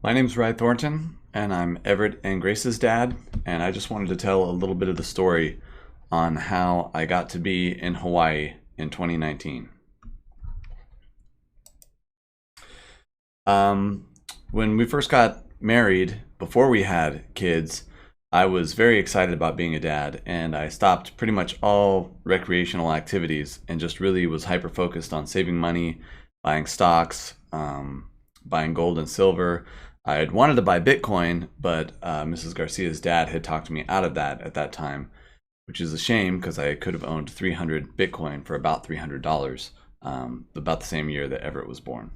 My name's Ryan Thornton, and I'm Everett and Grace's dad, and I just wanted to tell a little bit of the story on how I got to be in Hawaii in 2019. When we first got married, before we had kids, I was very excited about being a dad, and I stopped pretty much all recreational activities and just really was hyper focused on saving money, buying stocks, buying gold and silver. I had wanted to buy Bitcoin, but Mrs. Garcia's dad had talked me out of that at that time, which is a shame because I could have owned 300 Bitcoin for about $300, about the same year that Everett was born.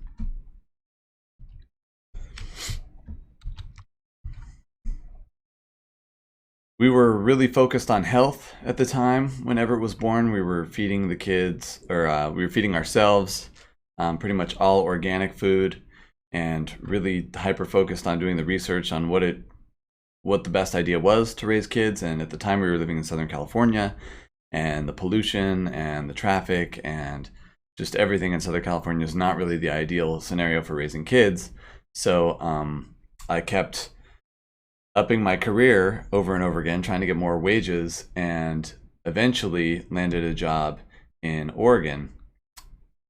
We were really focused on health at the time when Everett was born. We were feeding the kids, or we were feeding ourselves pretty much all organic food, and really hyper focused on doing the research on what the best idea was to raise kids. And at the time we were living in Southern California, and the pollution and the traffic and just everything in Southern California is not really the ideal scenario for raising kids. So I kept upping my career over and over again, trying to get more wages, and eventually landed a job in Oregon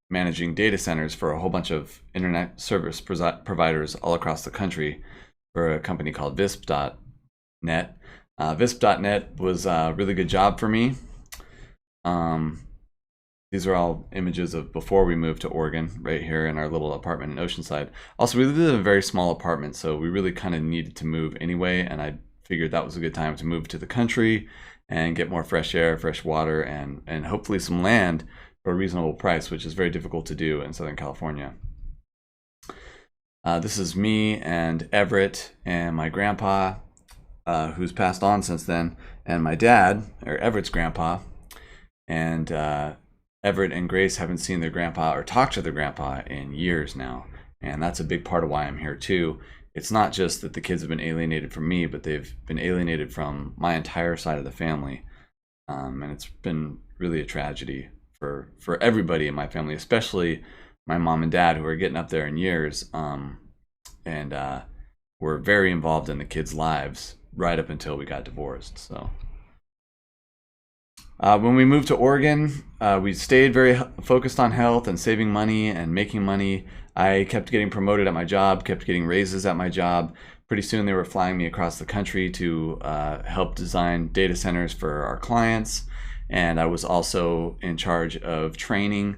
managing data centers for a whole bunch of internet service providers all across the country for a company called Visp.net. Visp.net was a really good job for me. These are all images of before we moved to Oregon, right here in our little apartment in Oceanside. Also, we lived in a very small apartment, so we really kind of needed to move anyway, and I figured that was a good time to move to the country and get more fresh air, fresh water, and hopefully some land for a reasonable price, which is very difficult to do in Southern California. This is me and Everett and my grandpa, who's passed on since then, and my dad, or Everett's grandpa, and Everett and Grace haven't seen their grandpa or talked to their grandpa in years now, and that's a big part of why I'm here too. It's not just that the kids have been alienated from me, but they've been alienated from my entire side of the family, and it's been really a tragedy for everybody in my family, especially my mom and dad, who are getting up there in years, and were very involved in the kids' lives right up until we got divorced. So when we moved to Oregon, we stayed very focused on health and saving money and making money. I kept getting promoted at my job, kept getting raises at my job. Pretty soon they were flying me across the country to help design data centers for our clients. And I was also in charge of training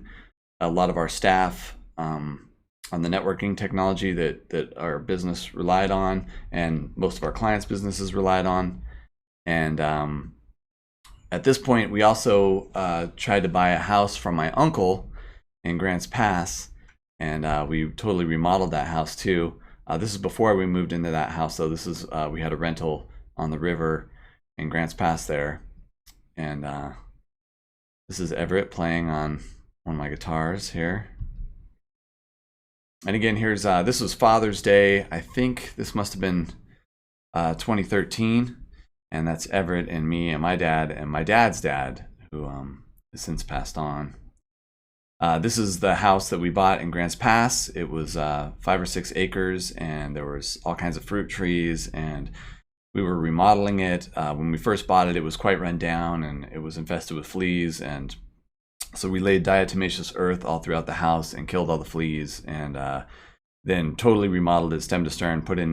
a lot of our staff on the networking technology that our business relied on, and most of our clients' businesses relied on. And at this point, we also tried to buy a house from my uncle in Grants Pass, and we totally remodeled that house too. This is before we moved into that house, though. This is we had a rental on the river in Grants Pass there, and this is Everett playing on one of my guitars here. And again, here's this was Father's Day. I think this must have been 2013. And that's Everett and me and my dad's dad, who has since passed on. This is the house that we bought in Grants Pass. It was 5 or 6 acres, and there was all kinds of fruit trees, and we were remodeling it. When we first bought it, it was quite run down, and it was infested with fleas, and so we laid diatomaceous earth all throughout the house and killed all the fleas, and then totally remodeled it stem to stern, put in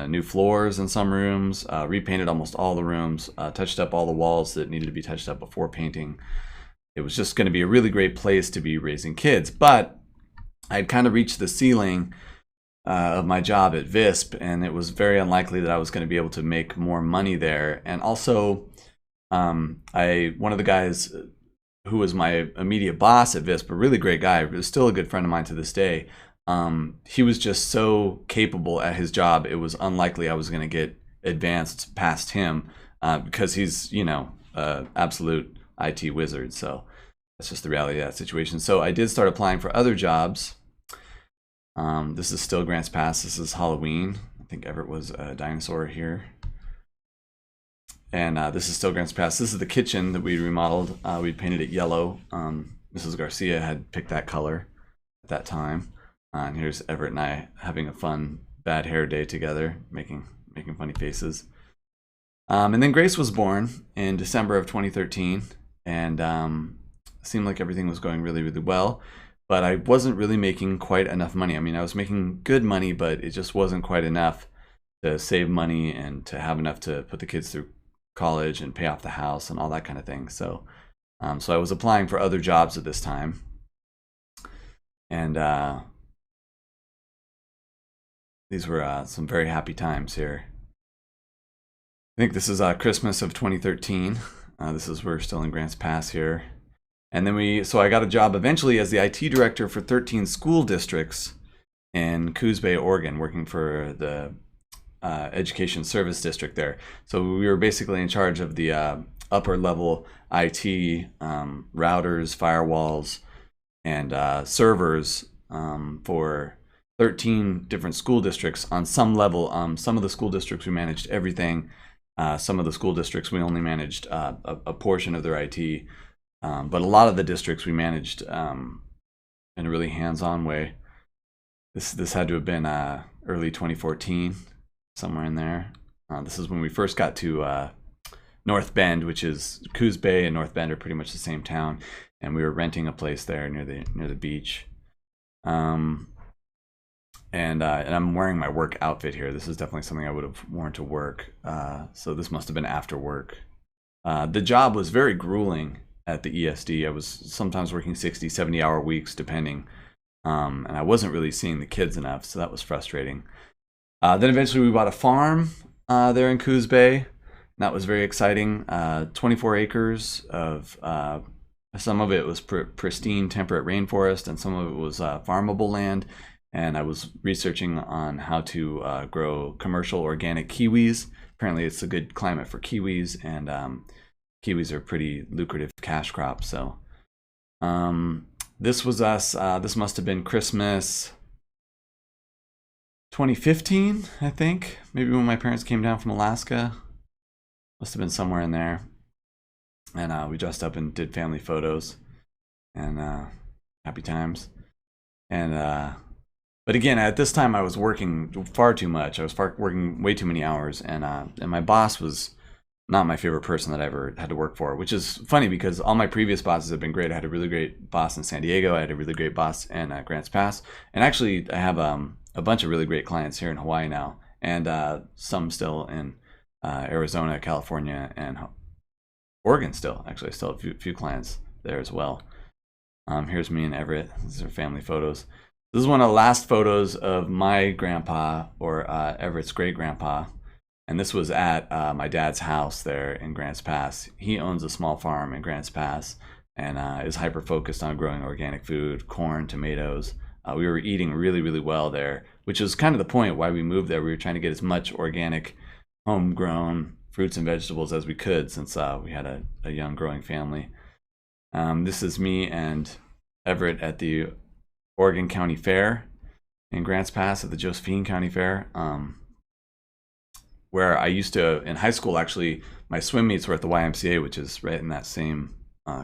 new floors in some rooms, repainted almost all the rooms, touched up all the walls that needed to be touched up before painting. It was just going to be a really great place to be raising kids. But I'd kind of reached the ceiling of my job at Visp, and it was very unlikely that I was going to be able to make more money there. And also, one of the guys who was my immediate boss at Visp, a really great guy, was still a good friend of mine to this day. He was just so capable at his job, it was unlikely I was going to get advanced past him because he's, absolute IT wizard. So that's just the reality of that situation. So I did start applying for other jobs. This is still Grants Pass. This is Halloween. I think Everett was a dinosaur here. And this is still Grants Pass. This is the kitchen that we remodeled. We painted it yellow. Mrs. Garcia had picked that color at that time. And here's Everett and I having a fun bad hair day together, making funny faces. And then Grace was born in December of 2013, and seemed like everything was going really, really well. But I wasn't really making quite enough money. I mean, I was making good money, but it just wasn't quite enough to save money and to have enough to put the kids through college and pay off the house and all that kind of thing. So, so I was applying for other jobs at this time, and these were some very happy times here. I think this is Christmas of 2013. We're still in Grants Pass here. And then so I got a job eventually as the IT director for 13 school districts in Coos Bay, Oregon, working for the Education Service District there. So we were basically in charge of the upper level IT routers, firewalls, and servers for 13 different school districts on some level. Some of the school districts we managed everything. Some of the school districts we only managed a portion of their IT. But a lot of the districts we managed in a really hands-on way. This had to have been early 2014, somewhere in there. This is when we first got to North Bend, which is Coos Bay and North Bend are pretty much the same town, and we were renting a place there near the beach. And I'm wearing my work outfit here. This is definitely something I would have worn to work. So this must have been after work. The job was very grueling at the ESD. I was sometimes working 60, 70-hour weeks, depending. And I wasn't really seeing the kids enough, so that was frustrating. Then eventually we bought a farm there in Coos Bay. And that was very exciting. 24 acres of, some of it was pristine temperate rainforest, and some of it was farmable land. And I was researching on how to grow commercial organic kiwis. Apparently it's a good climate for kiwis, and kiwis are pretty lucrative cash crops. So this was us. This must have been Christmas 2015, I think. Maybe when my parents came down from Alaska. Must have been somewhere in there. And we dressed up and did family photos, and happy times. And but again, at this time I was working far too much. I was working way too many hours, and my boss was not my favorite person that I ever had to work for, which is funny because all my previous bosses have been great. I had a really great boss in San Diego. I had a really great boss in Grants Pass. And actually, I have a bunch of really great clients here in Hawaii now, and some still in Arizona, California, and Oregon still. Actually, I still have a few clients there as well. Here's me and Everett. These are family photos. This is one of the last photos of my grandpa, or Everett's great-grandpa. And this was at my dad's house there in Grants Pass. He owns a small farm in Grants Pass, and is hyper-focused on growing organic food, corn, tomatoes. We were eating really, really well there, which was kind of the point why we moved there. We were trying to get as much organic, homegrown fruits and vegetables as we could, since we had a young growing family. This is me and Everett at the Oregon County Fair in Grants Pass, at the Josephine County Fair. Where I used to, in high school, actually, my swim meets were at the YMCA, which is right in that same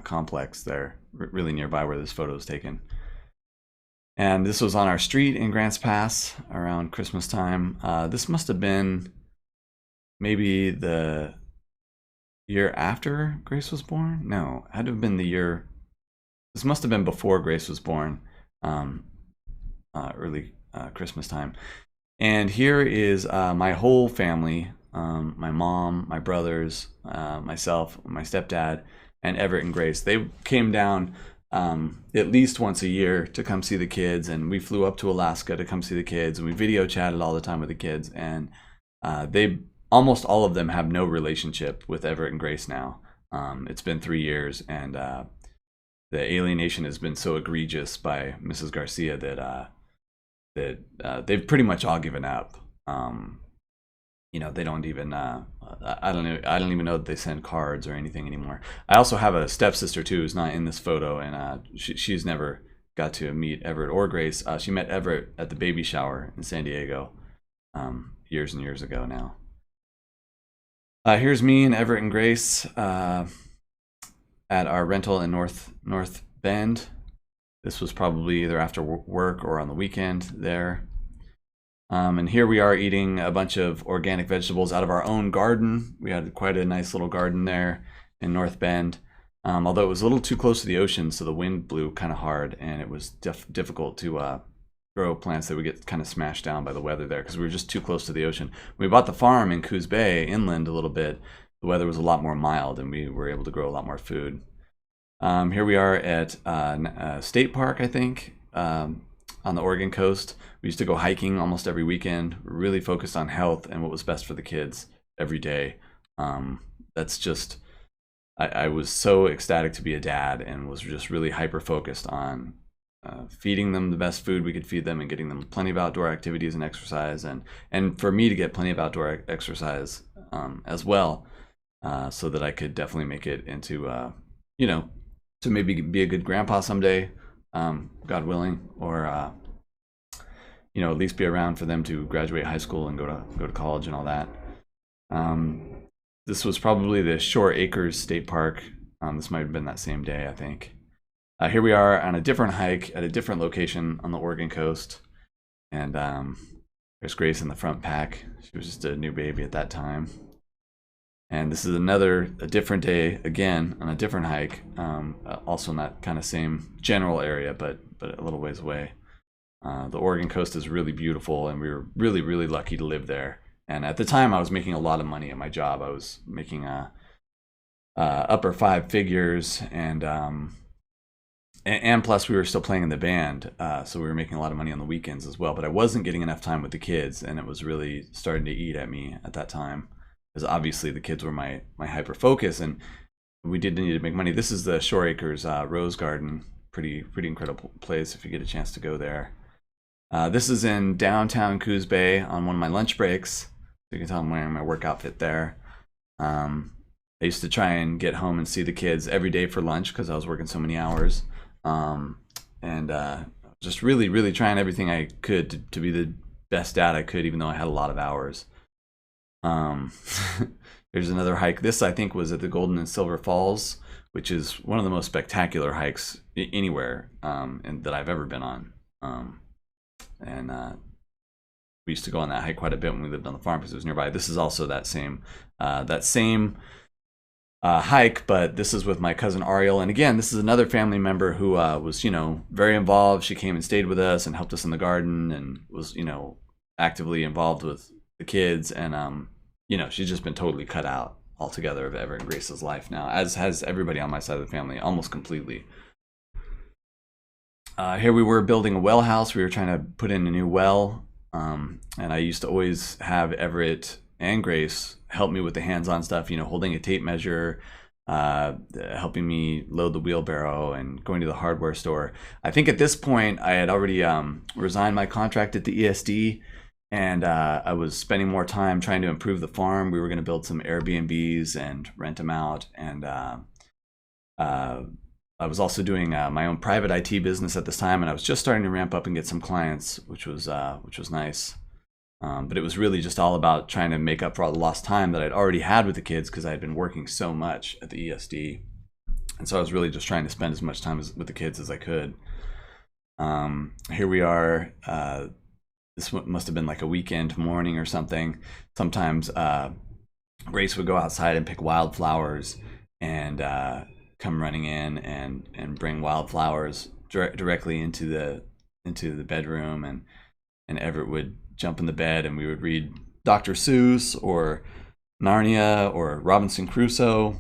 complex there, really nearby where this photo was taken. And this was on our street in Grants Pass around Christmas time. This must have been maybe the year after Grace was born? No, it had to have been the year, this must have been before Grace was born, early Christmas time. And here is my whole family, my mom, my brothers, myself, my stepdad, and Everett and Grace. They came down at least once a year to come see the kids, and we flew up to Alaska to come see the kids, and we video chatted all the time with the kids. And almost all of them have no relationship with Everett and Grace now. It's been 3 years, and the alienation has been so egregious by Mrs. Garcia that they've pretty much all given up. They don't even I don't even know that they send cards or anything anymore. I also have a stepsister too, who's not in this photo, and she's never got to meet Everett or Grace. She met Everett at the baby shower in San Diego years and years ago now. Here's me and Everett and Grace at our rental in North Bend. This was probably either after work or on the weekend there. And here we are eating a bunch of organic vegetables out of our own garden. We had quite a nice little garden there in North Bend, although it was a little too close to the ocean, so the wind blew kind of hard, and it was difficult to grow plants that would get kind of smashed down by the weather there because we were just too close to the ocean. When we bought the farm in Coos Bay, inland a little bit, the weather was a lot more mild, and we were able to grow a lot more food. Here we are at State Park, I think, on the Oregon coast. We used to go hiking almost every weekend, really focused on health and what was best for the kids every day. That's just, I was so ecstatic to be a dad and was just really hyper focused on feeding them the best food we could feed them and getting them plenty of outdoor activities and exercise, and for me to get plenty of outdoor exercise as well, so that I could definitely make it into, to maybe be a good grandpa someday, God willing, or at least be around for them to graduate high school and go to college and all that. This was probably the Shore Acres State Park. This might have been that same day, I think. Here we are on a different hike at a different location on the Oregon coast, and there's Grace in the front pack. She was just a new baby at that time. And this is a different day, again, on a different hike, also in that kind of same general area, but a little ways away. The Oregon coast is really beautiful, and we were really, really lucky to live there. And at the time, I was making a lot of money at my job. I was making upper five figures, and plus we were still playing in the band, so we were making a lot of money on the weekends as well. But I wasn't getting enough time with the kids, and it was really starting to eat at me at that time. Because obviously the kids were my hyper focus, and we did need to make money. This is the Shore Acres Rose Garden. Pretty incredible place if you get a chance to go there. This is in downtown Coos Bay on one of my lunch breaks. You can tell I'm wearing my work outfit there. I used to try and get home and see the kids every day for lunch because I was working so many hours, and just really trying everything I could to be the best dad I could, even though I had a lot of hours. There's another hike. This, I think, was at the Golden and Silver Falls, which is one of the most spectacular hikes anywhere and that I've ever been on. We used to go on that hike quite a bit when we lived on the farm because it was nearby. This is also that same hike, but this is with my cousin Ariel. And again, this is another family member who was, very involved. She came and stayed with us and helped us in the garden and was, actively involved with the kids. And, she's just been totally cut out altogether of Everett Grace's life now, as has everybody on my side of the family, almost completely. Here we were building a well house. We were trying to put in a new well. And I used to always have Everett and Grace help me with the hands-on stuff, holding a tape measure, helping me load the wheelbarrow and going to the hardware store. I think at this point I had already resigned my contract at the ESD, and I was spending more time trying to improve the farm. We were going to build some Airbnbs and rent them out, and I was also doing my own private IT business at this time, and I was just starting to ramp up and get some clients, which was nice. But it was really just all about trying to make up for all the lost time that I'd already had with the kids because I had been working so much at the ESD. And so I was really just trying to spend as much time with the kids as I could. Here we are. This must have been like a weekend morning or something. Sometimes Grace would go outside and pick wildflowers and come running in and bring wildflowers directly into the bedroom, and Everett would jump in the bed and we would read Dr. Seuss or Narnia or Robinson Crusoe.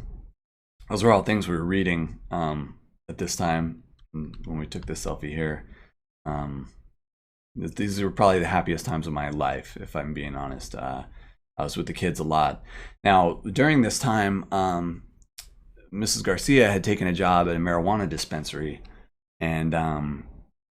Those were all things we were reading at this time when we took this selfie here. These were probably the happiest times of my life, if I'm being honest. I was with the kids a lot. Now, during this time, Mrs. Garcia had taken a job at a marijuana dispensary, and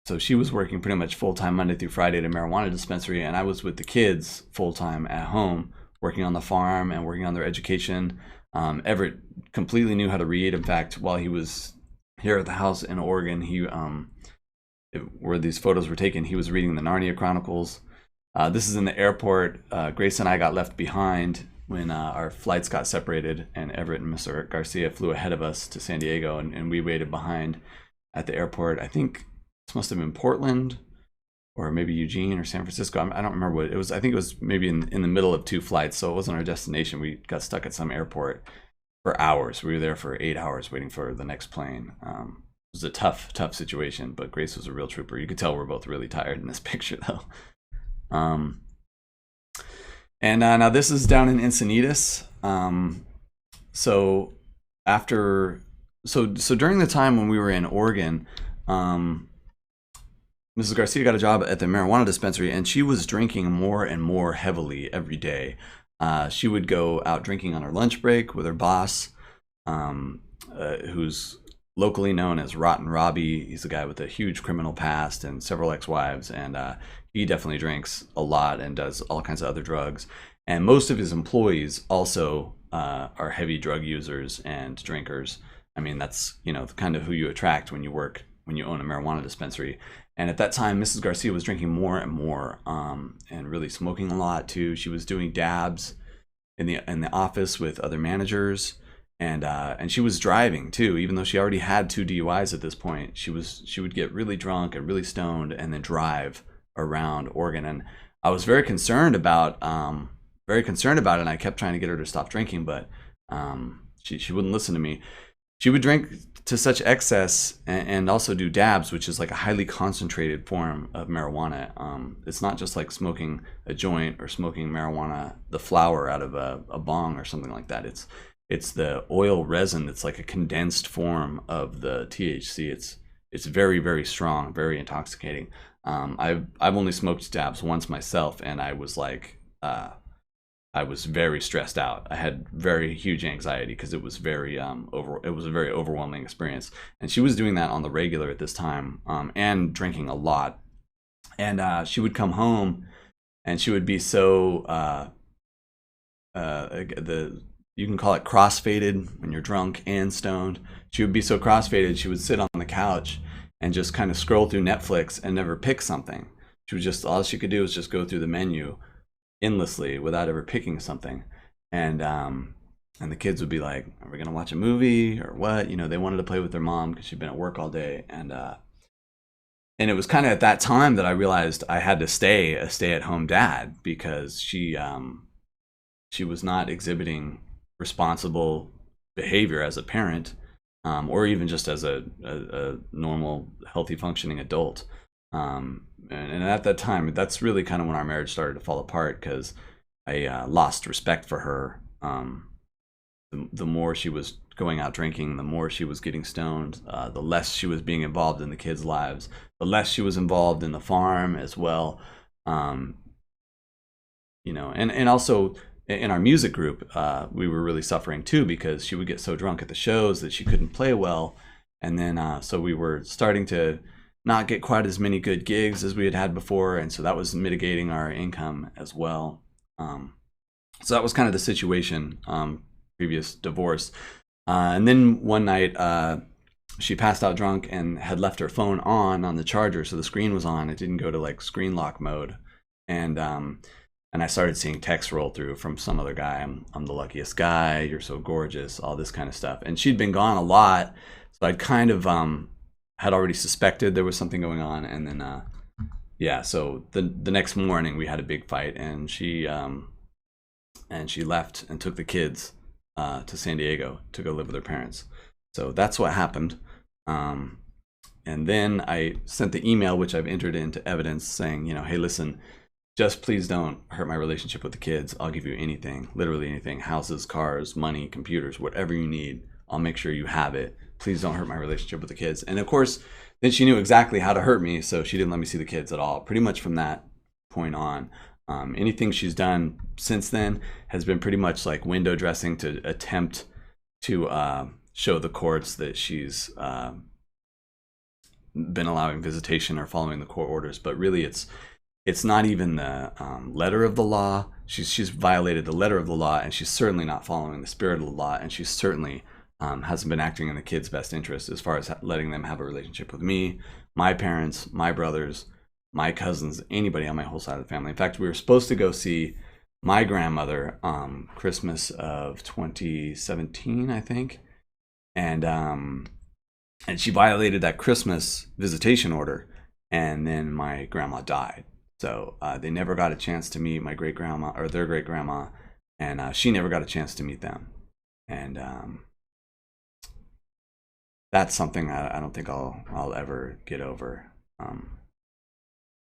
so she was working pretty much full-time Monday through Friday at a marijuana dispensary, and I was with the kids full-time at home, working on the farm and working on their education. Everett completely knew how to read. In fact, while he was here at the house in Oregon, where these photos were taken, he was reading the Narnia Chronicles. This is in the airport. Grace and I got left behind when our flights got separated, and Everett and Mr. Garcia flew ahead of us to San Diego, and we waited behind at the airport. I think this must have been Portland or maybe Eugene or San Francisco. I don't remember what it was. I think it was maybe in the middle of 2 flights, so it wasn't our destination. We got stuck at some airport for hours. We were there for 8 hours waiting for the next plane. It was a tough situation, but Grace was a real trooper. You could tell we're both really tired in this picture, though. And now this is down in Encinitas. So during the time when we were in Oregon, Mrs. Garcia got a job at the marijuana dispensary, and she was drinking more and more heavily every day. She would go out drinking on her lunch break with her boss, who's locally known as Rotten Robbie. He's a guy with a huge criminal past and several ex-wives, and he definitely drinks a lot and does all kinds of other drugs. And most of his employees also are heavy drug users and drinkers. I mean, that's, kind of who you attract when you own a marijuana dispensary. And at that time, Mrs. Garcia was drinking more and more, and really smoking a lot too. She was doing dabs in the office with other managers, and she was driving too. Even though she already had 2 DUIs at this point, she would get really drunk and really stoned and then drive around Oregon. And I was very concerned about it. And I kept trying to get her to stop drinking, but she wouldn't listen to me. She would drink to such excess and also do dabs, which is like a highly concentrated form of marijuana. It's not just like smoking a joint or smoking marijuana, the flower out of a bong or something like that. It's the oil resin that's like a condensed form of the THC. It's very, very strong, very intoxicating. I've only smoked dabs once myself, and I was like, I was very stressed out. I had very huge anxiety because it was very it was a very overwhelming experience. And she was doing that on the regular at this time, and drinking a lot. And she would come home, and she would be so you can call it crossfaded when you're drunk and stoned. She would be so crossfaded, she would sit on the couch and just kind of scroll through Netflix and never pick something. All she could do was just go through the menu endlessly without ever picking something. And the kids would be like, are we gonna watch a movie or what? They wanted to play with their mom because she'd been at work all day. And it was kind of at that time that I realized I had to stay a stay-at-home dad, because she was not exhibiting responsible behavior as a parent, or even just as a normal, healthy, functioning adult. And at that time, that's really kind of when our marriage started to fall apart, because I lost respect for her. The more she was going out drinking, the more she was getting stoned, the less she was being involved in the kids' lives, the less she was involved in the farm as well. And also in our music group, we were really suffering too, because she would get so drunk at the shows that she couldn't play well. And then so we were starting to not get quite as many good gigs as we had before, and so that was mitigating our income as well. So that was kind of the situation, previous divorce. And then one night, she passed out drunk and had left her phone on the charger, so the screen was on. It didn't go to like screen lock mode, and I started seeing texts roll through from some other guy. I'm the luckiest guy. You're so gorgeous. All this kind of stuff. And she'd been gone a lot, so I'd kind of had already suspected there was something going on. And then so the next morning we had a big fight, and she left and took the kids to San Diego to go live with her parents. So that's what happened. And then I sent the email, which I've entered into evidence, saying, hey, listen, just please don't hurt my relationship with the kids. I'll give you anything, literally anything: houses, cars, money, computers, whatever you need. I'll make sure you have it. Please don't hurt my relationship with the kids. And of course, then she knew exactly how to hurt me, so she didn't let me see the kids at all, pretty much from that point on. Anything she's done since then has been pretty much like window dressing to attempt to show the courts that she's been allowing visitation or following the court orders. But really, it's not even the letter of the law. She's violated the letter of the law, and she's certainly not following the spirit of the law, and she's certainly hasn't been acting in the kids' best interest as far as letting them have a relationship with me, my parents, my brothers, my cousins, anybody on my whole side of the family. In fact, we were supposed to go see my grandmother Christmas of 2017, I think, and she violated that Christmas visitation order, and then my grandma died. So they never got a chance to meet my great grandma or their great grandma, and she never got a chance to meet them. And that's something I don't think I'll ever get over.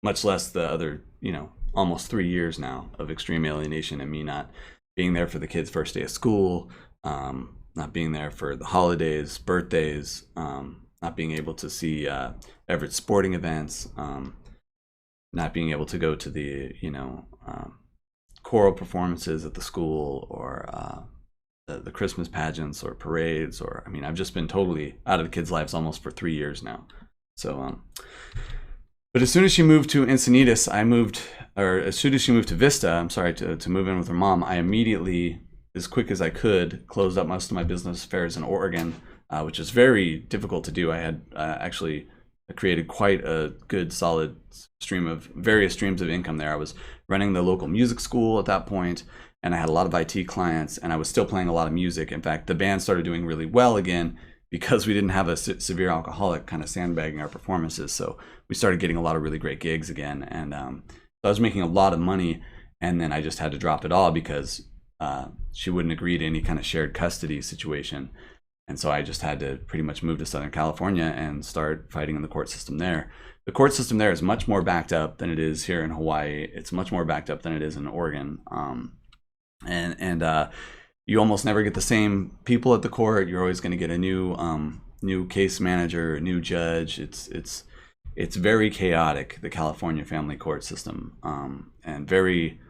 Much less the other, almost 3 years now of extreme alienation and me not being there for the kids' first day of school, not being there for the holidays, birthdays, not being able to see Everett sporting events, not being able to go to the, choral performances at the school, or the Christmas pageants or parades, or I've just been totally out of the kids' lives almost for 3 years now. So, but as soon as she moved to Encinitas, as soon as she moved to Vista, to move in with her mom, I immediately, as quick as I could, closed up most of my business affairs in Oregon, which is very difficult to do. I had actually created quite a good, solid various streams of income there. I was running the local music school at that point, and I had a lot of IT clients, and I was still playing a lot of music. In fact, the band started doing really well again because we didn't have a severe alcoholic kind of sandbagging our performances. So we started getting a lot of really great gigs again, and so I was making a lot of money, and then I just had to drop it all because she wouldn't agree to any kind of shared custody situation. And so I just had to pretty much move to Southern California and start fighting in the court system there. The court system there is much more backed up than it is here in Hawaii. It's much more backed up than it is in Oregon. And you almost never get the same people at the court. You're always going to get a new case manager, a new judge. It's very chaotic, the California family court system, and very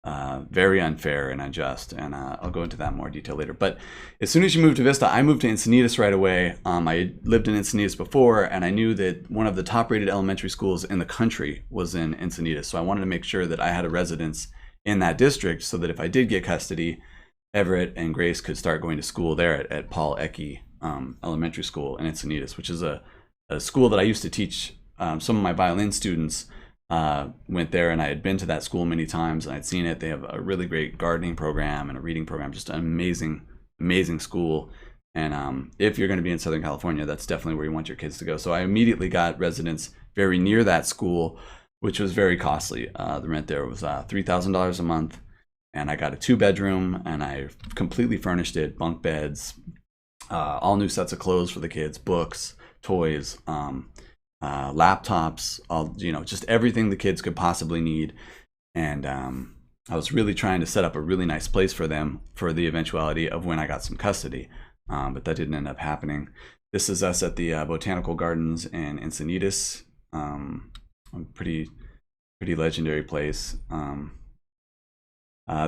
unfair and unjust, and I'll go into that in more detail later. But as soon as you move to Vista, I moved to Encinitas right away. I lived in Encinitas before, and I knew that one of the top-rated elementary schools in the country was in Encinitas, so I wanted to make sure that I had a residence in that district so that if I did get custody, Everett and Grace could start going to school there at Paul Ecke Elementary School in Encinitas, which is a school that I used to teach. Some of my violin students went there, and I had been to that school many times, and I'd seen it. They have a really great gardening program and a reading program, just an amazing school. And if you're going to be in Southern California, that's definitely where you want your kids to go. So I immediately got residence very near that school, which was very costly. The rent there was $3,000 a month, and I got a 2-bedroom, and I completely furnished it, bunk beds, all new sets of clothes for the kids, books, toys, laptops, just everything the kids could possibly need. And I was really trying to set up a really nice place for them for the eventuality of when I got some custody, but that didn't end up happening. This is us at the Botanical Gardens in Encinitas, a pretty legendary place.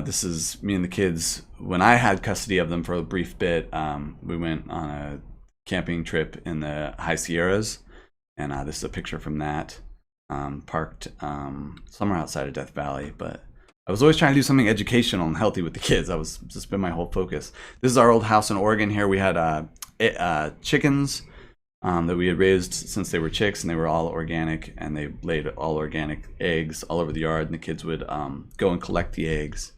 This is me and the kids when I had custody of them for a brief bit. We went on a camping trip in the High Sierras, and this is a picture from that, parked somewhere outside of Death Valley. But I was always trying to do something educational and healthy with the kids. That was just been my whole focus. This is our old house in Oregon. Here we had chickens that we had raised since they were chicks, and they were all organic, and they laid all organic eggs all over the yard, and the kids would go and collect the eggs.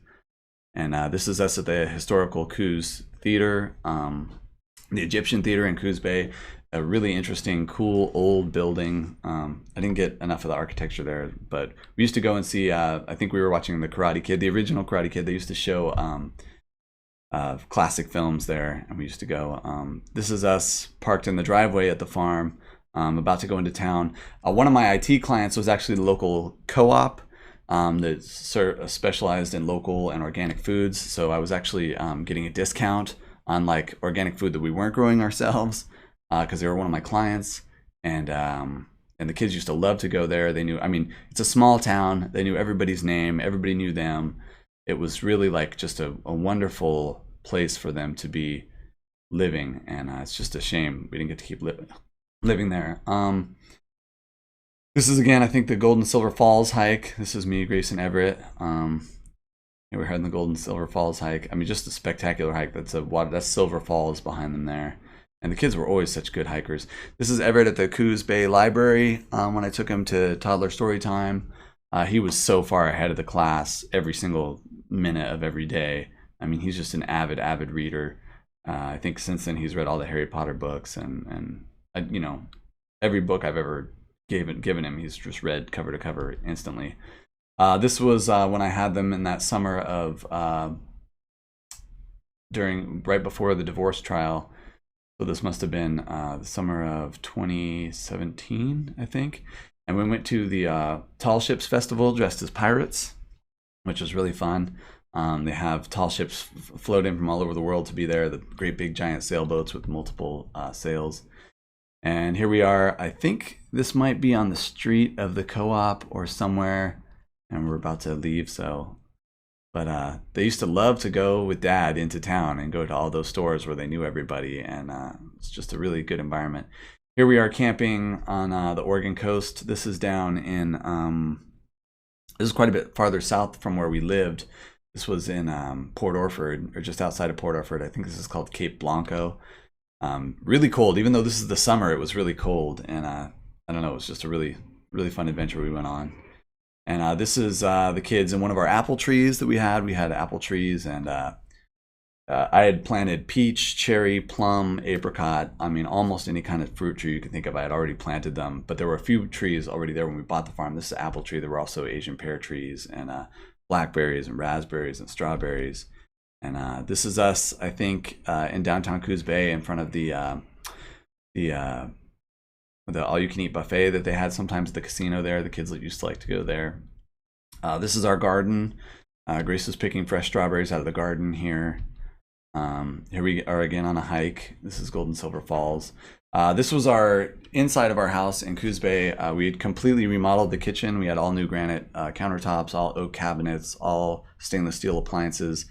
And this is us at the historical Coos Theater, the Egyptian Theater in Coos Bay, a really interesting, cool, old building. I didn't get enough of the architecture there, but we used to go and see, I think we were watching The Karate Kid, the original Karate Kid. They used to show classic films there, and we used to go. This is us parked in the driveway at the farm, about to go into town. One of my IT clients was actually the local co-op that specialized in local and organic foods. So I was actually getting a discount on like organic food that we weren't growing ourselves, because they were one of my clients. And the kids used to love to go there. They knew, it's a small town. They knew everybody's name. Everybody knew them. It was really like just a wonderful place for them to be living. And it's just a shame we didn't get to keep living there. This is, again, I think the Golden Silver Falls hike. This is me, Grace, and Everett. We're heading the Golden Silver Falls hike. Just a spectacular hike. That's Silver Falls behind them there. And the kids were always such good hikers. This is Everett at the Coos Bay Library when I took him to toddler story time. He was so far ahead of the class every single minute of every day. He's just an avid reader. I think since then he's read all the Harry Potter books and every book I've ever given him. He's just read cover to cover instantly. This was when I had them in that summer of right before the divorce trial. So this must have been the summer of 2017, I think. And we went to the Tall Ships Festival dressed as pirates, which was really fun. They have tall ships float in from all over the world to be there, the great big giant sailboats with multiple sails. And here we are. I think this might be on the street of the co-op or somewhere, and we're about to leave. But they used to love to go with Dad into town and go to all those stores where they knew everybody, and it's just a really good environment. Here we are camping on the Oregon coast. This is down in, this is quite a bit farther south from where we lived. This was in Port Orford, or just outside of Port Orford. I think this is called Cape Blanco. Really cold. Even though this is the summer, it was really cold, and I don't know, it was just a really, really fun adventure we went on. And this is the kids in one of our apple trees that we had. We had apple trees, and I had planted peach, cherry, plum, apricot. I mean, almost any kind of fruit tree you can think of. I had already planted them, but there were a few trees already there when we bought the farm. This is an apple tree. There were also Asian pear trees and blackberries and raspberries and strawberries. And this is us, I think, in downtown Coos Bay in front of the all-you-can-eat buffet that they had sometimes at the casino there. The kids used to like to go there. This is our garden. Grace was picking fresh strawberries out of the garden here. Here we are again on a hike. This is Golden Silver Falls. This was our inside of our house in Coos Bay. We had completely remodeled the kitchen. We had all new granite countertops, all oak cabinets, all stainless steel appliances.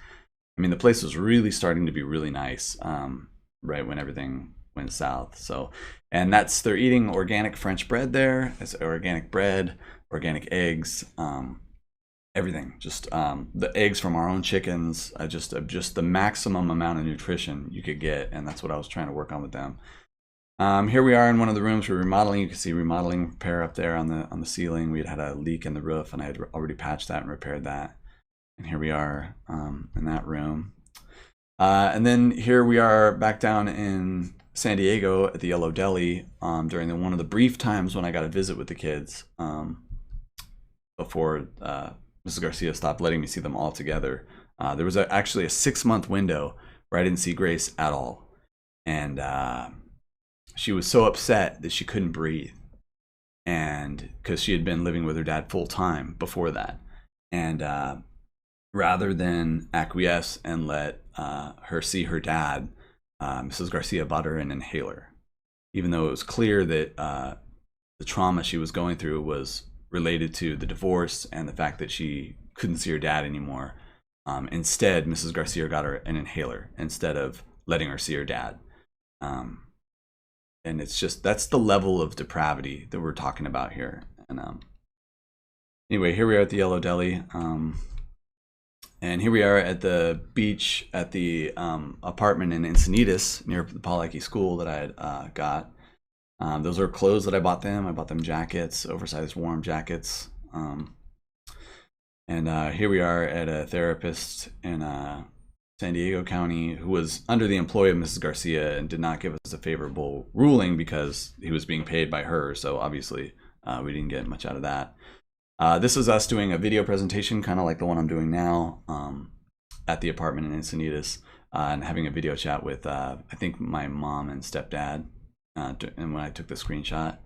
I mean, the place was really starting to be really nice right when everything went south. So, and they're eating organic French bread there. It's organic bread, organic eggs, everything. Just the eggs from our own chickens. Just the maximum amount of nutrition you could get, and that's what I was trying to work on with them. Here we are in one of the rooms we're remodeling. You can see remodeling repair up there on the ceiling. We had a leak in the roof, and I had already patched that and repaired that. And here we are in that room. And then here we are back down in San Diego at the Yellow Deli during one of the brief times when I got a visit with the kids before Mrs. Garcia stopped letting me see them all together. There was actually a 6-month window where I didn't see Grace at all. And she was so upset that she couldn't breathe. And because she had been living with her dad full time before that. And rather than acquiesce and let her see her dad, Mrs. Garcia bought her an inhaler, even though it was clear that the trauma she was going through was related to the divorce and the fact that she couldn't see her dad anymore. Instead, Mrs. Garcia got her an inhaler instead of letting her see her dad. And it's just, that's the level of depravity that we're talking about here. And anyway, here we are at the Yellow Deli. And here we are at the beach at the apartment in Encinitas near the Paul Ecke School that I had got. Those are clothes that I bought them. I bought them jackets, oversized warm jackets. And here we are at a therapist in San Diego County who was under the employ of Mrs. Garcia and did not give us a favorable ruling because he was being paid by her. So obviously we didn't get much out of that. This is us doing a video presentation, kind of like the one I'm doing now, at the apartment in Encinitas, and having a video chat with, I think, my mom and stepdad, and when I took the screenshot.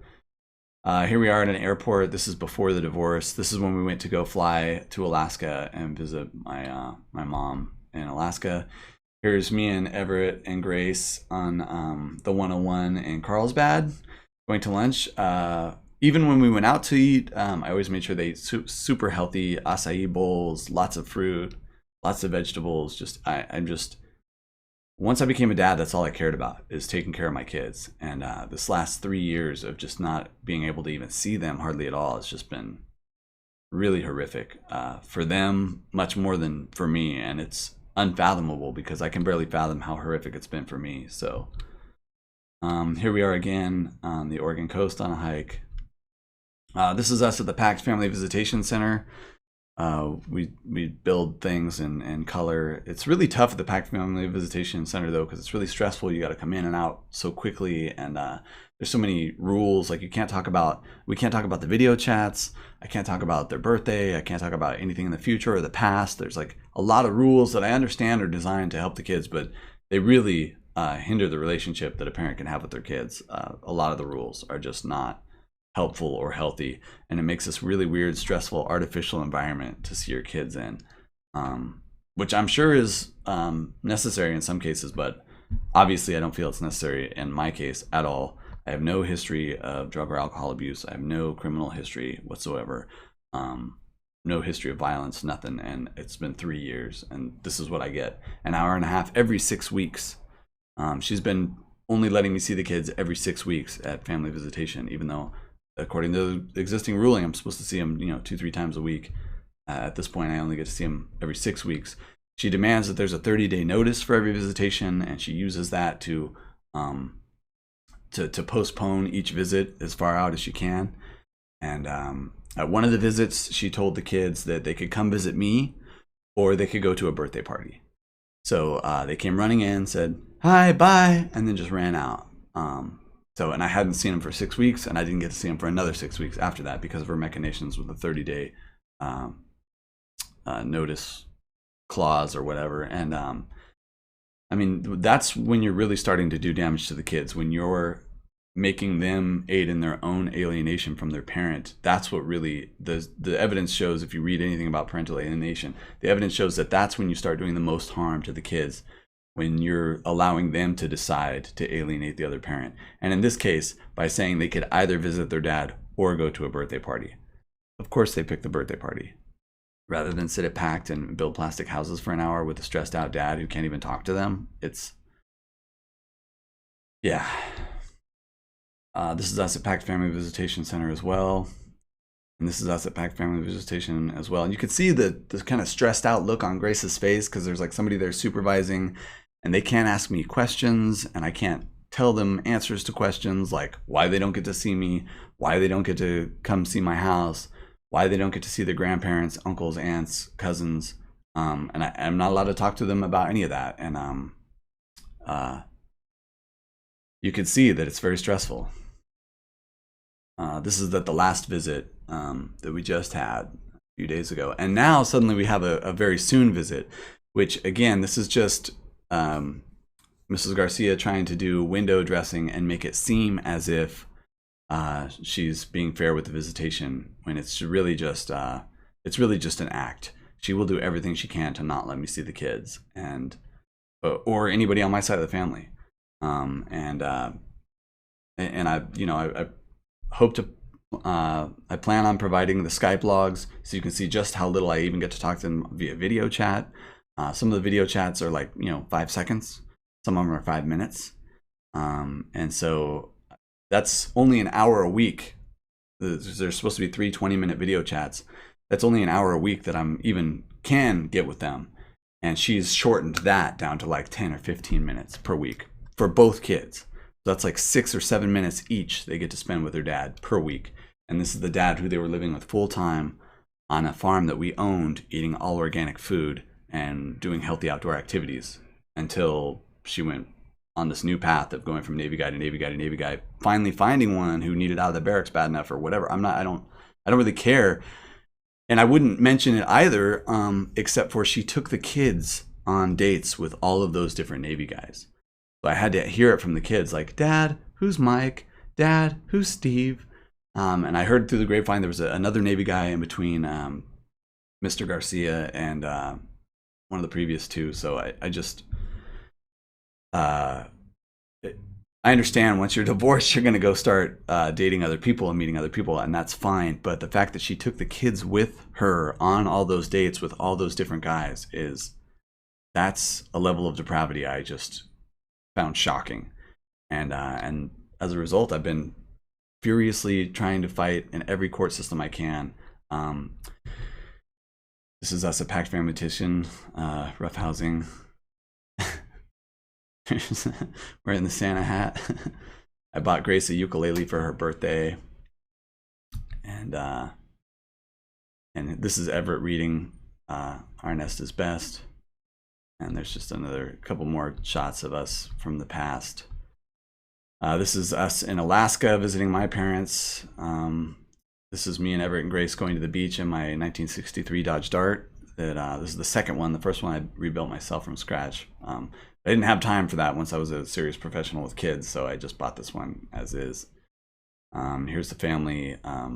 Here we are at an airport. This is before the divorce. This is when we went to go fly to Alaska and visit my mom in Alaska. Here's me and Everett and Grace on the 101 in Carlsbad, going to lunch. Even when we went out to eat, I always made sure they ate super healthy acai bowls, lots of fruit, lots of vegetables. I'm just, once I became a dad, that's all I cared about, is taking care of my kids. And this last 3 years of just not being able to even see them hardly at all, it's just been really horrific for them, much more than for me. And it's unfathomable because I can barely fathom how horrific it's been for me. So here we are again on the Oregon coast on a hike. This is us at the Pax Family Visitation Center. We build things in color. It's really tough at the Packed Family Visitation Center though, because it's really stressful. You got to come in and out so quickly, and there's so many rules. Like we can't talk about the video chats. I can't talk about their birthday. I can't talk about anything in the future or the past. There's like a lot of rules that I understand are designed to help the kids, but they really hinder the relationship that a parent can have with their kids. A lot of the rules are just not helpful or healthy, and it makes this really weird, stressful, artificial environment to see your kids in, which I'm sure is necessary in some cases, but obviously I don't feel it's necessary in my case at all. I have no history of drug or alcohol abuse. I have no criminal history whatsoever, no history of violence, nothing, and it's been 3 years, and this is what I get: an hour and a half every 6 weeks. She's been only letting me see the kids every 6 weeks at family visitation, even though according to the existing ruling, I'm supposed to see them, 2-3 times a week. At this point, I only get to see them every 6 weeks. She demands that there's a 30-day notice for every visitation, and she uses that to postpone each visit as far out as she can. And at one of the visits, she told the kids that they could come visit me, or they could go to a birthday party. So they came running in, said, "Hi, bye," and then just ran out. And I hadn't seen him for 6 weeks, and I didn't get to see him for another 6 weeks after that because of her machinations with the 30-day notice clause or whatever. And I mean, that's when you're really starting to do damage to the kids, when you're making them aid in their own alienation from their parent. That's what really the evidence shows. If you read anything about parental alienation, the evidence shows that that's when you start doing the most harm to the kids, when you're allowing them to decide to alienate the other parent. And in this case, by saying they could either visit their dad or go to a birthday party. Of course they picked the birthday party, rather than sit at Packed and build plastic houses for an hour with a stressed out dad who can't even talk to them. Yeah. This is us at Packed Family Visitation Center as well. And this is us at Packed Family Visitation as well. And you can see the kind of stressed out look on Grace's face, because there's like somebody there supervising, and they can't ask me questions, and I can't tell them answers to questions like why they don't get to see me, why they don't get to come see my house, why they don't get to see their grandparents, uncles, aunts, cousins. And I'm not allowed to talk to them about any of that. And you can see that it's very stressful. This is the last visit that we just had a few days ago. And now suddenly we have a very soon visit, which again, this is just Mrs. Garcia trying to do window dressing and make it seem as if she's being fair with the visitation, when it's really just an act. She will do everything she can to not let me see the kids, and or anybody on my side of the family. And I hope to I plan on providing the Skype logs so you can see just how little I even get to talk to them via video chat. Some of the video chats are like 5 seconds, some of them are 5 minutes, and so that's only an hour a week. There's supposed to be 3 20-minute video chats. That's only an hour a week that I'm even can get with them, and she's shortened that down to like 10 or 15 minutes per week for both kids. So that's like 6 or 7 minutes each they get to spend with their dad per week. And this is the dad who they were living with full time on a farm that we owned, eating all organic food and doing healthy outdoor activities, until she went on this new path of going from Navy guy to Navy guy to Navy guy, finally finding one who needed out of the barracks bad enough or whatever. I don't really care. And I wouldn't mention it either, except for she took the kids on dates with all of those different Navy guys. So I had to hear it from the kids, like, "Dad, who's Mike? Dad, who's Steve?" And I heard through the grapevine there was another Navy guy in between Mr. Garcia and one of the previous two. So I just, I understand once you're divorced, you're going to go start dating other people and meeting other people, and that's fine. But the fact that she took the kids with her on all those dates with all those different guys that's a level of depravity I just found shocking. And as a result, I've been furiously trying to fight in every court system I can. This is us at Packed Family Petition, rough housing. Wearing the Santa hat. I bought Grace a ukulele for her birthday, and And this is Everett reading Our Nest is Best. And there's just another couple more shots of us from the past. This is us in Alaska visiting my parents. This is me and Everett and Grace going to the beach in my 1963 Dodge Dart. This is the second one. The first one I rebuilt myself from scratch. I didn't have time for that once I was a serious professional with kids, so I just bought this one as is. Here's the family. I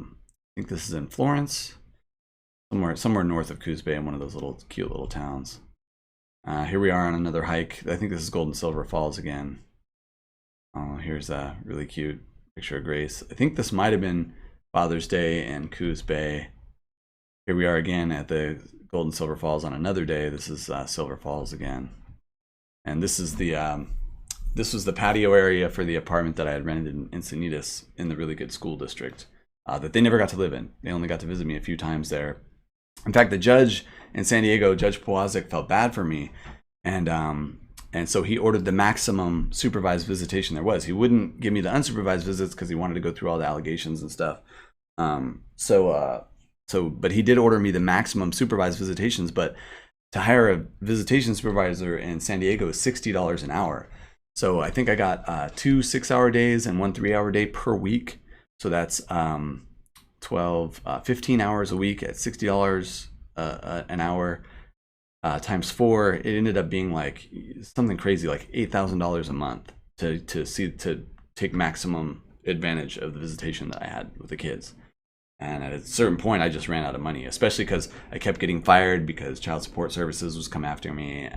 think this is in Florence, somewhere north of Coos Bay, in one of those cute little towns. Here we are on another hike. I think this is Gold and Silver Falls again. Here's a really cute picture of Grace. I think this might have been Father's Day in Coos Bay. Here we are again at the Gold and Silver Falls on another day. This is Silver Falls again. And this is this was the patio area for the apartment that I had rented in Encinitas in the really good school district that they never got to live in. They only got to visit me a few times there. In fact, the judge in San Diego, Judge Powazik, felt bad for me, and so he ordered the maximum supervised visitation there was. He wouldn't give me the unsupervised visits because he wanted to go through all the allegations and stuff. But he did order me the maximum supervised visitations. But to hire a visitation supervisor in San Diego is $60 an hour. So I think I got 2 6-hour days and 1 3-hour day per week. So that's 15 hours a week at $60 an hour times 4. It ended up being like something crazy, like $8,000 a month to take maximum advantage of the visitation that I had with the kids. And at a certain point, I just ran out of money, especially because I kept getting fired because Child Support Services was come after me,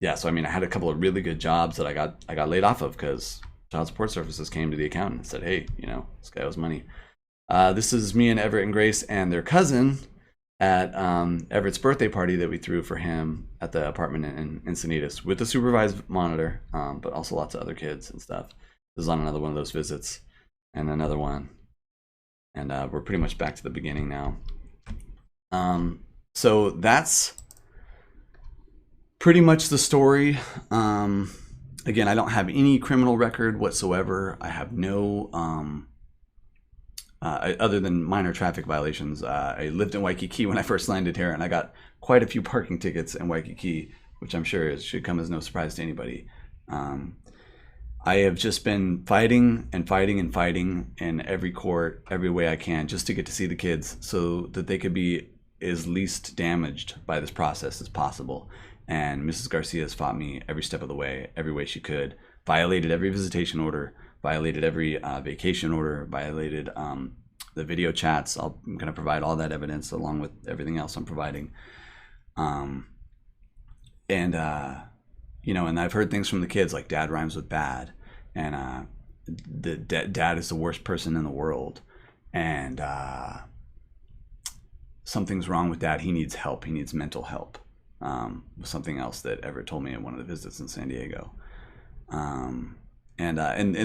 yeah. So I mean, I had a couple of really good jobs that I got laid off of because Child Support Services came to the accountant and said, "Hey, this guy owes money." This is me and Everett and Grace and their cousin at Everett's birthday party that we threw for him at the apartment in Encinitas with a supervised monitor, but also lots of other kids and stuff. This is on another one of those visits. And another one, and we're pretty much back to the beginning now. So that's pretty much the story. Again, I don't have any criminal record whatsoever. I have no, other than minor traffic violations. I lived in Waikiki when I first landed here, and I got quite a few parking tickets in Waikiki, which I'm sure should come as no surprise to anybody. I have just been fighting and fighting and fighting in every court, every way I can, just to get to see the kids so that they could be as least damaged by this process as possible. And Mrs. Garcia has fought me every step of the way, every way she could, violated every visitation order, violated every vacation order, violated the video chats. I'm going to provide all that evidence along with everything else I'm providing. And I've heard things from the kids like dad rhymes with bad, and dad is the worst person in the world, and something's wrong with dad. He needs help. He needs mental help. Something else that Everett told me at one of the visits in San Diego. And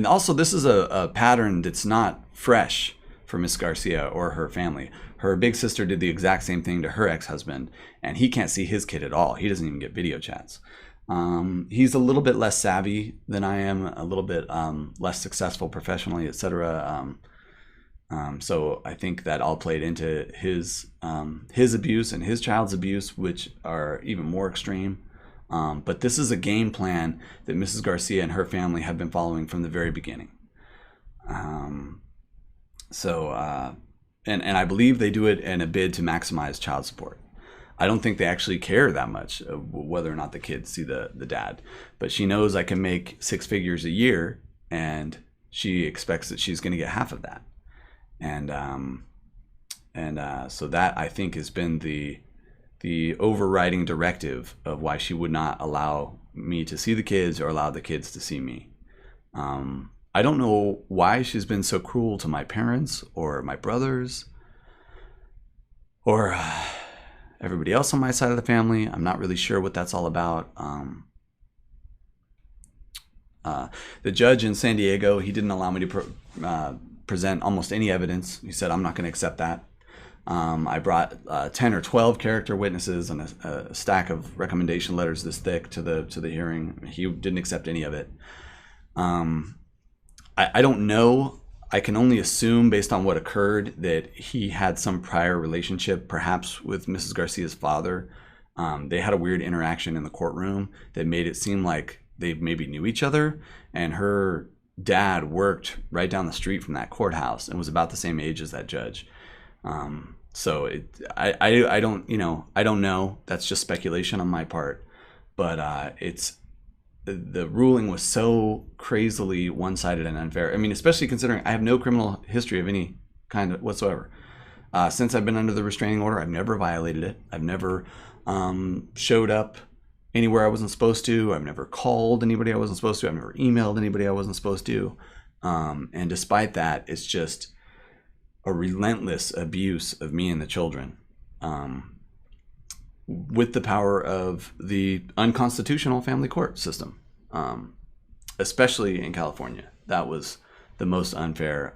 also this is a pattern that's not fresh for Miss Garcia or her family. Her big sister did the exact same thing to her ex-husband, and he can't see his kid at all. He doesn't even get video chats. He's a little bit less savvy than I am, a little bit less successful professionally, etc. So I think that all played into his abuse and his child's abuse, which are even more extreme. But this is a game plan that Mrs. Garcia and her family have been following from the very beginning. And I believe they do it in a bid to maximize child support. I don't think they actually care that much whether or not the kids see the dad, but she knows I can make 6 figures a year, and she expects that she's going to get half of that. So that, I think, has been the overriding directive of why she would not allow me to see the kids or allow the kids to see me. I don't know why she's been so cruel to my parents or my brothers or everybody else on my side of the family. I'm not really sure what that's all about. The judge in San Diego, he didn't allow me to present almost any evidence. He said, I'm not going to accept that. I brought 10 or 12 character witnesses and a stack of recommendation letters this thick to the hearing. He didn't accept any of it. I don't know. I can only assume based on what occurred that he had some prior relationship, perhaps with Mrs. Garcia's father. They had a weird interaction in the courtroom that made it seem like they maybe knew each other, and her dad worked right down the street from that courthouse and was about the same age as that judge. So I don't, I don't know. That's just speculation on my part, but the ruling was so crazily one-sided and unfair. I mean, especially considering I have no criminal history of any kind whatsoever. Since I've been under the restraining order, I've never violated it. I've never showed up anywhere I wasn't supposed to. I've never called anybody I wasn't supposed to. I've never emailed anybody I wasn't supposed to. And despite that, it's just a relentless abuse of me and the children. With the power of the unconstitutional family court system, especially in California. That was the most unfair,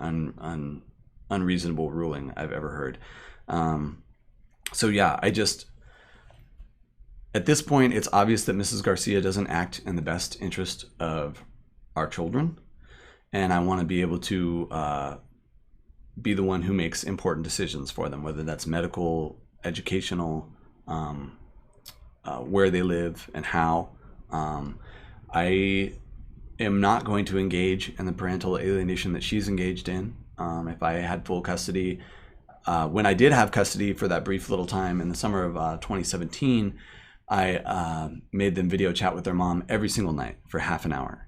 unreasonable ruling I've ever heard. So yeah, at this point, it's obvious that Mrs. Garcia doesn't act in the best interest of our children, and I want to be able to be the one who makes important decisions for them, whether that's medical, educational, where they live and how. I am not going to engage in the parental alienation that she's engaged in. If I had full custody, when I did have custody for that brief little time in the summer of 2017, I made them video chat with their mom every single night for half an hour.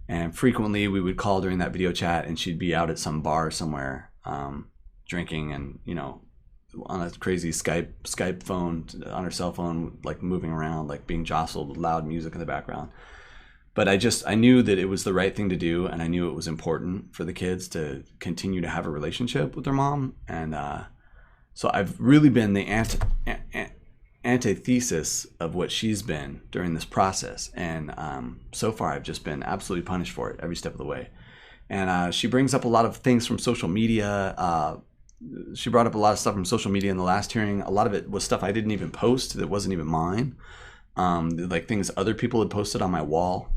And frequently we would call during that video chat, and she'd be out at some bar somewhere, drinking and, on a crazy Skype phone on her cell phone, like moving around, like being jostled with loud music in the background. But I knew that it was the right thing to do, and I knew it was important for the kids to continue to have a relationship with their mom. And so I've really been the antithesis of what she's been during this process. And so far, I've just been absolutely punished for it every step of the way. And she brings up a lot of things from social media. She brought up a lot of stuff from social media in the last hearing. A lot of it was stuff I didn't even post, that wasn't even mine. Like things other people had posted on my wall.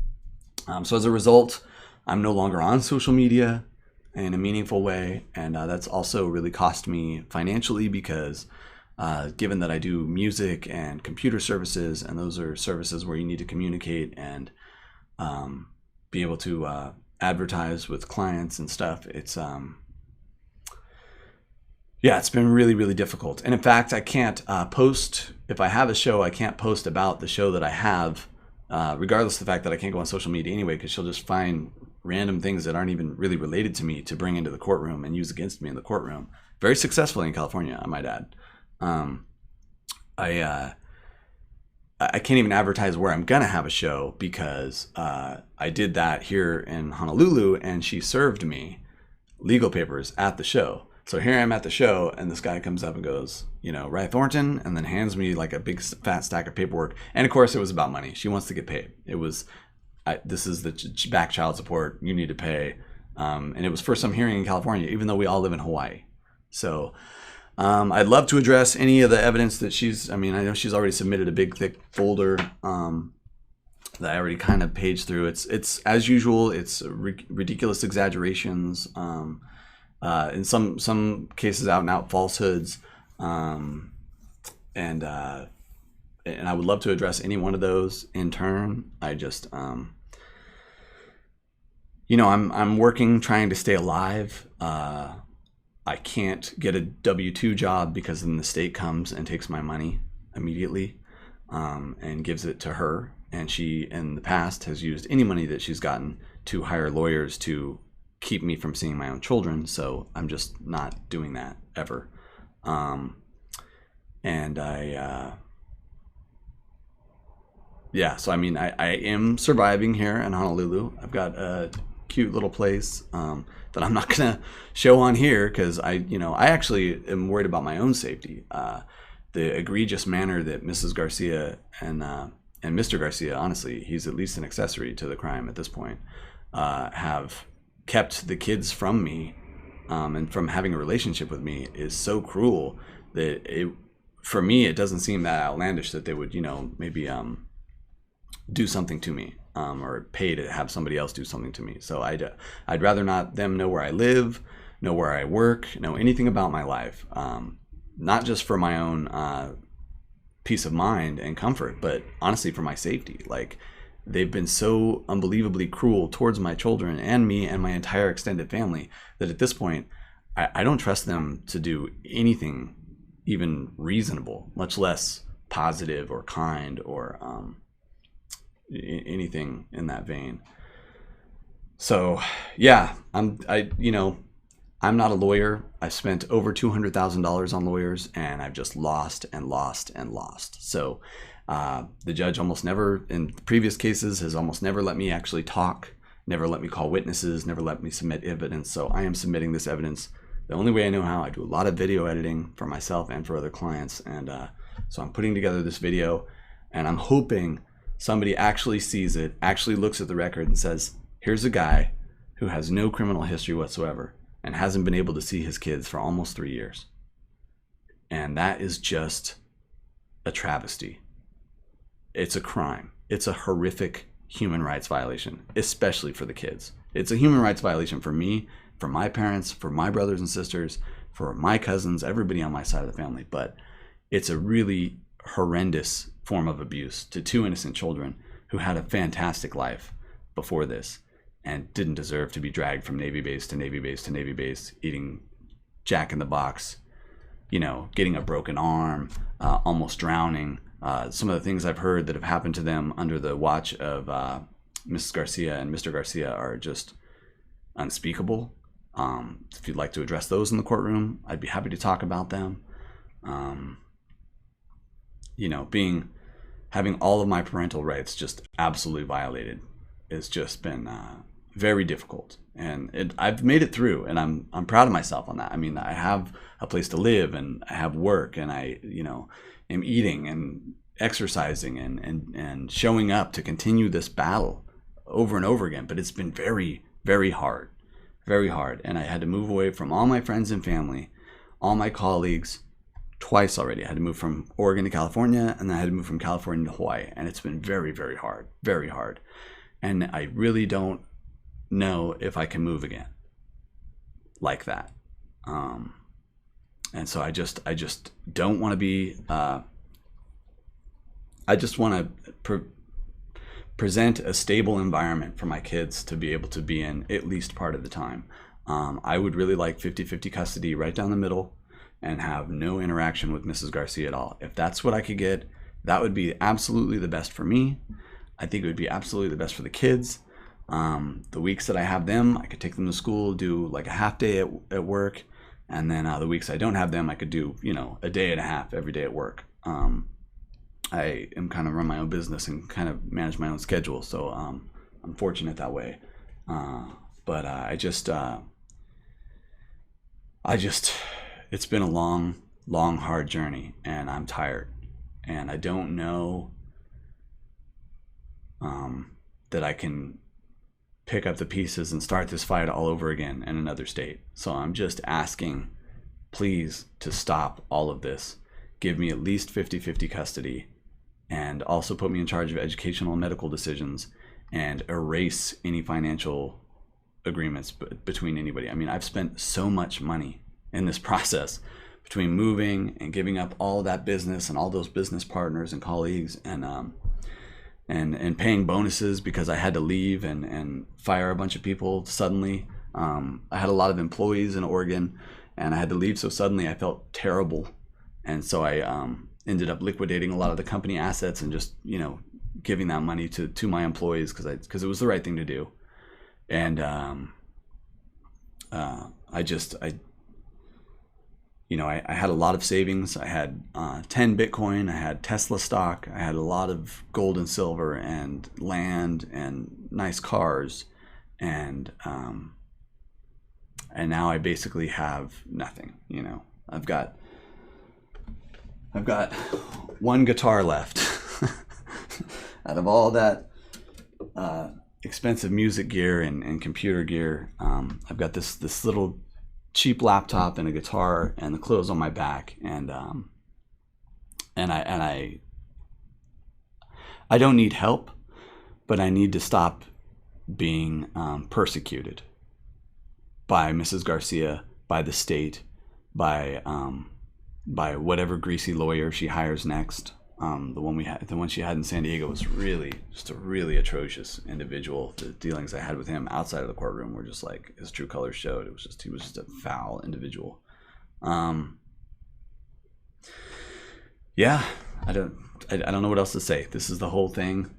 So as a result, I'm no longer on social media in a meaningful way. And that's also really cost me financially, because given that I do music and computer services, and those are services where you need to communicate and be able to advertise with clients and stuff, it's been really, really difficult. And in fact, I can't post, if I have a show, I can't post about the show that I have, regardless of the fact that I can't go on social media anyway, because she'll just find random things that aren't even really related to me to bring into the courtroom and use against me in the courtroom. Very successfully in California, I might add. I can't even advertise where I'm gonna have a show, because I did that here in Honolulu, and she served me legal papers at the show. So here I am at the show, and this guy comes up and goes, Rye Thornton, and then hands me like a big fat stack of paperwork. And of course, it was about money. She wants to get paid. It was, this is the back child support you need to pay. And it was for some hearing in California, even though we all live in Hawaii. So I'd love to address any of the evidence that I know she's already submitted a big, thick folder that I already kind of paged through. It's as usual, it's ridiculous exaggerations. In some cases, out and out falsehoods, and I would love to address any one of those in turn. I just, I'm working, trying to stay alive. I can't get a W-2 job because then the state comes and takes my money immediately, and gives it to her. And she, in the past, has used any money that she's gotten to hire lawyers to keep me from seeing my own children. So I'm just not doing that ever. And so I am surviving here in Honolulu. I've got a cute little place that I'm not gonna show on here, because I actually am worried about my own safety. The egregious manner that Mrs. Garcia and Mr. Garcia, honestly, he's at least an accessory to the crime at this point, have kept the kids from me, and from having a relationship with me, is so cruel that for me, it doesn't seem that outlandish that they would, maybe do something to me. or pay to have somebody else do something to me. So I'd rather not them know where I live, know where I work, know anything about my life, not just for my own peace of mind and comfort, but honestly for my safety. Like, they've been so unbelievably cruel towards my children and me and my entire extended family that at this point, I don't trust them to do anything even reasonable, much less positive or kind or anything in that vein. So yeah, I'm not a lawyer. I spent over $200,000 on lawyers, and I've just lost and lost and lost. So the judge almost never, in previous cases, has almost never let me actually talk, never let me call witnesses, never let me submit evidence. So I am submitting this evidence the only way I know how. I do a lot of video editing for myself and for other clients, and so I'm putting together this video, and I'm hoping somebody actually sees it, actually looks at the record and says, here's a guy who has no criminal history whatsoever and hasn't been able to see his kids for almost 3 years. And that is just a travesty. It's a crime. It's a horrific human rights violation, especially for the kids. It's a human rights violation for me, for my parents, for my brothers and sisters, for my cousins, everybody on my side of the family. But it's a really horrendous form of abuse to 2 innocent children who had a fantastic life before this and didn't deserve to be dragged from Navy base to Navy base to Navy base, eating Jack in the Box, getting a broken arm, almost drowning. Some of the things I've heard that have happened to them under the watch of Mrs. Garcia and Mr. Garcia are just unspeakable. If you'd like to address those in the courtroom, I'd be happy to talk about them. Having all of my parental rights just absolutely violated has just been very difficult, and I've made it through, and I'm proud of myself on that. I mean, I have a place to live, and I have work, and I am eating and exercising and showing up to continue this battle over and over again. But it's been very, very hard, and I had to move away from all my friends and family, all my colleagues, twice already. I had to move from Oregon to California, and then I had to move from California to Hawaii, and it's been very, very hard, very hard. And I really don't know if I can move again like that. And so I just don't want to be, I just want to present a stable environment for my kids to be able to be in at least part of the time. I would really like 50-50 custody right down the middle and have no interaction with Mrs. Garcia at all. If that's what I could get, that would be absolutely the best for me. I think it would be absolutely the best for the kids. The weeks that I have them, I could take them to school, do like a half day at work. And then the weeks I don't have them, I could do, a day and a half every day at work. I am kind of run my own business and kind of manage my own schedule. So I'm fortunate that way. But it's been a long, hard journey, and I'm tired. And I don't know that I can pick up the pieces and start this fight all over again in another state. So I'm just asking, please, to stop all of this. Give me at least 50-50 custody, and also put me in charge of educational and medical decisions, and erase any financial agreements between anybody. I mean, I've spent so much money in this process between moving and giving up all that business and all those business partners and colleagues, and paying bonuses because I had to leave and fire a bunch of people suddenly. I had a lot of employees in Oregon, and I had to leave so suddenly. I felt terrible, and so I ended up liquidating a lot of the company assets and just giving that money to my employees because it was the right thing to do. And I had a lot of savings. I had 10 Bitcoin, I had Tesla stock, I had a lot of gold and silver and land and nice cars, and now I basically have nothing. I've got one guitar left out of all that expensive music gear and computer gear. I've got this little cheap laptop and a guitar and the clothes on my back, and I don't need help, but I need to stop being persecuted by Mrs. Garcia, by the state, by whatever greasy lawyer she hires next. The one she had in San Diego was really just a really atrocious individual. The dealings I had with him outside of the courtroom were just like his true colors showed. He was just a foul individual. Yeah, I don't know what else to say. This is the whole thing.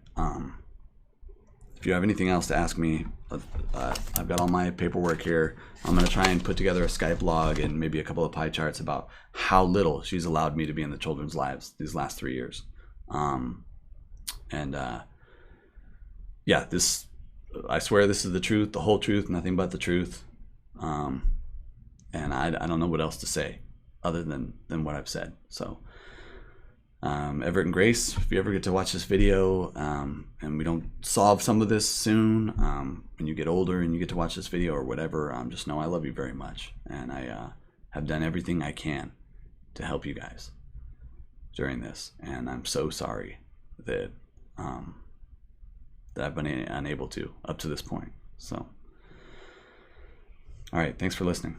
If you have anything else to ask me, I've got all my paperwork here. I'm going to try and put together a Skype log and maybe a couple of pie charts about how little she's allowed me to be in the children's lives these last 3 years. Yeah, I swear this is the truth, the whole truth, nothing but the truth. And I don't know what else to say other than what I've said. So Everett and Grace, if you ever get to watch this video and we don't solve some of this soon, when you get older and you get to watch this video or whatever, just know I love you very much. And I have done everything I can to help you guys during this. And I'm so sorry that, that I've been unable to up to this point. So, all right, thanks for listening.